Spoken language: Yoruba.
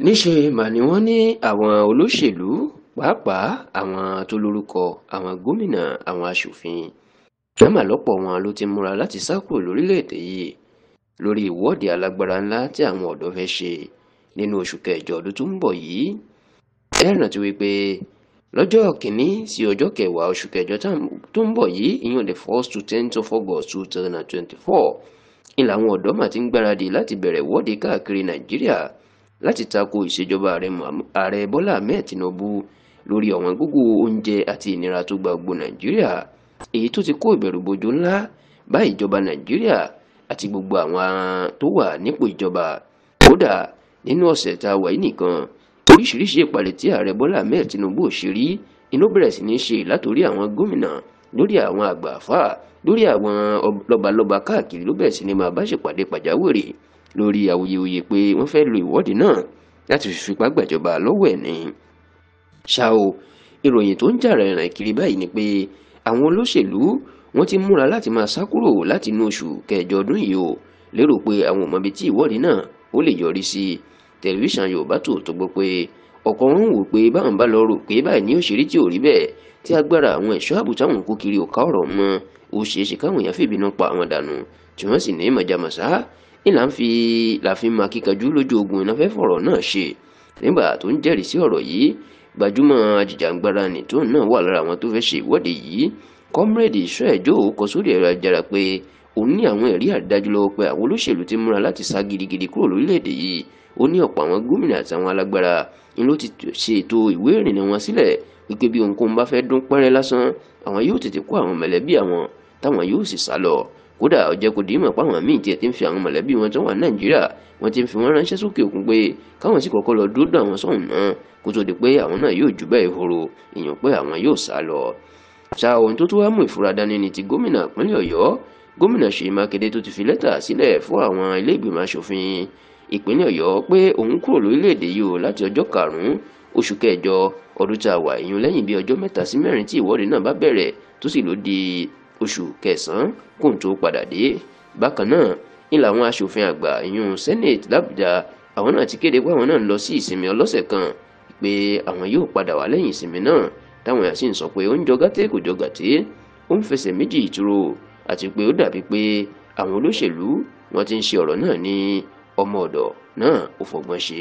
níṣe mà ni wọ́n ní àwọn olóṣèlú pàápàá àwọn tó lórúkọ àwọn gómìnà àwọn aṣòfin mẹ́mà lọ́pọ̀ wọn ló ti múra láti sá kúrò lórílẹ̀‐èdè yìí lórí ìwọ́de alágbára ńlá tí àwọn ọ̀dọ́ fẹ́ ṣe nínú oṣù kẹjọ ọdún tó ń bọ̀ yìí. ẹ rántí wípé lọ́jọ́ kìíní sí ọjọ́ kẹwàá oṣù kẹjọ tó ń bọ̀ yìí ìyẹn the 1st to 10th of August 2024 ni làwọn ọ̀dọ́ mà ti ń gbáradì láti bẹ̀rẹ̀ ìwọ́de káàkiri Nàìjíríà láti tako ìṣèjọba ààrẹ Bọ́lá Ahmed Tinubu lórí ọ̀wọ́n gógó oúnjẹ àti ìnira tó gba gbogbo Nàìjíríà, èyí tó ti kó ìbẹ̀rùbojo ńlá bá ìjọba Nàìjíríà àti gbogbo àwọn tó wà nípò ìjọba. Kódà nínú ọ̀sẹ̀ tá a wà yìí nìkan oríṣiríṣi ìpàdé tí ààrẹ Bọ́lá Ahmed Tinubu ò ṣe rí inú bẹ̀rẹ̀ sí ní ṣe látòrí àwọn gómìnà lórí àwọn àgbà àfáà lórí àwọn lọ́balọ́ba káàkiri ló bẹ̀rẹ̀ sí ní máa bá ṣèpàdé pàjáwìrì lórí awuyewuye pé wọ́n fẹ́ lo ìwọ́de náà láti fipá gbàjọba lọ́wọ́ ẹ̀ ní. ṣá o ìròyìn tó ń jà rìnrìn kiri báyìí ni pé àwọn olóṣèlú wọ́n ti múra láti máa sá kúrò láti inú oṣù kẹjọ ọdún yìí o lérò pé àwọn ò mọbi tí ìwọ́de náà ó lè yọrí sí. tẹlifíṣàn Yorùbá Tòótọ́ gbọ́ pé ọ̀pọ̀ wọn ń wò pé báwọn bá lọ rò pé báyìí ní òṣèré tí ò rí bẹ́ẹ̀ tí agbára àwọn ẹ̀ṣọ́ ààbò táwọn kó kiri ò ká ọ̀rọ̀ mọ́ ó ṣeéṣe káwọn èèyàn fìbínú pa àwọn dànù tí wọ́n sì ní mọ̀jàmọ̀sá ìlà ń fi làfin máa kíkanjú lójú ogun iná fẹ́ fọ̀rọ̀ náà ṣe. nígbà tó ń jẹ́rìí sí ọ̀rọ̀ yìí gbajúmọ̀ ajìjàǹgbara ni tóun náà wà lára àwọn tó fẹ́ ṣe ìwọ́de yìí Comrade Israel kọ sórí ẹ̀rọ ayélujára pé òun ní àwọn ẹ̀rí àrídájú lọ́wọ́ pé àwọn olóṣèlú ti múra láti sá gidigidi kúrò lórílẹ̀‐èdè yìí. ó ní ọ̀pọ̀ àwọn gómìnà àtàwọn alágbára ni ló ti ṣe ètò ìwé ìrìnnà wọn sílẹ̀ wípé bí ohunkóhun bá fẹ́ dún pẹ́rẹ́ lásán àwọn yóò tètè kó àwọn mọ̀lẹ́bí àwọn táwọn yóò sì sá lọ. kódà ó jẹ́ kó di mọ̀ páwọn míì tiẹ̀ ti ń fi àwọn mọ̀lẹ́bí wọn tó wà Nàìjíríà wọ́n ti ń fi wọ́n ránṣẹ́ sókè òkun pé káwọn sì kọ́kọ́ lọ dúró dà wọ́n sọ́hùn náà kó tó di pé àwọn náà yóò jù bẹ́ẹ̀ horo ìyàn pé àwọn yóò sá lọ. ṣá ohun tó tún wá mú ìfura dání ni ti gómìnà ìpínlẹ̀ Ọ̀yọ́ gómìnà Ṣèyí Mákindé tó ti fi lẹ́tà sílẹ̀ fún àwọn ilé ìgbìmọ̀ aṣòfin ìpínlẹ̀ Ọ̀yọ́ pé òun kúrò lórílẹ̀‐èdè yìí o láti ọjọ́ karùn-ún oṣù kẹjọ ọdún tá a wà ìyún lẹ́yìn bí ọjọ́ 3 sí 4 tí ìwọ́de náà bá bẹ̀rẹ̀ tó sì ló di oṣù kẹsàn-án kóun tó padà dé. bákan náà ní làwọn aṣòfin àgbà ìyún Senate l'Àbújá àwọn náà ti kéde pé àwọn náà ń lọ sí ìsinmi ọlọ́sẹ̀ kan pé àwọn yóò padà wá lẹ́yìn ìsinmi náà táwọn èèyàn sì ń sọ pé ó ń jọ gàtẹ́ kò jọ gàtẹ́ ó ń fẹsẹ̀ méjì ìtúrò àti pé ó dàbí pé àwọn olóṣèlú wọn ti ń ṣe ọ̀rọ̀ náà ní ọmọ ọ̀dọ̀ náà ó fọgbọ́n ṣe.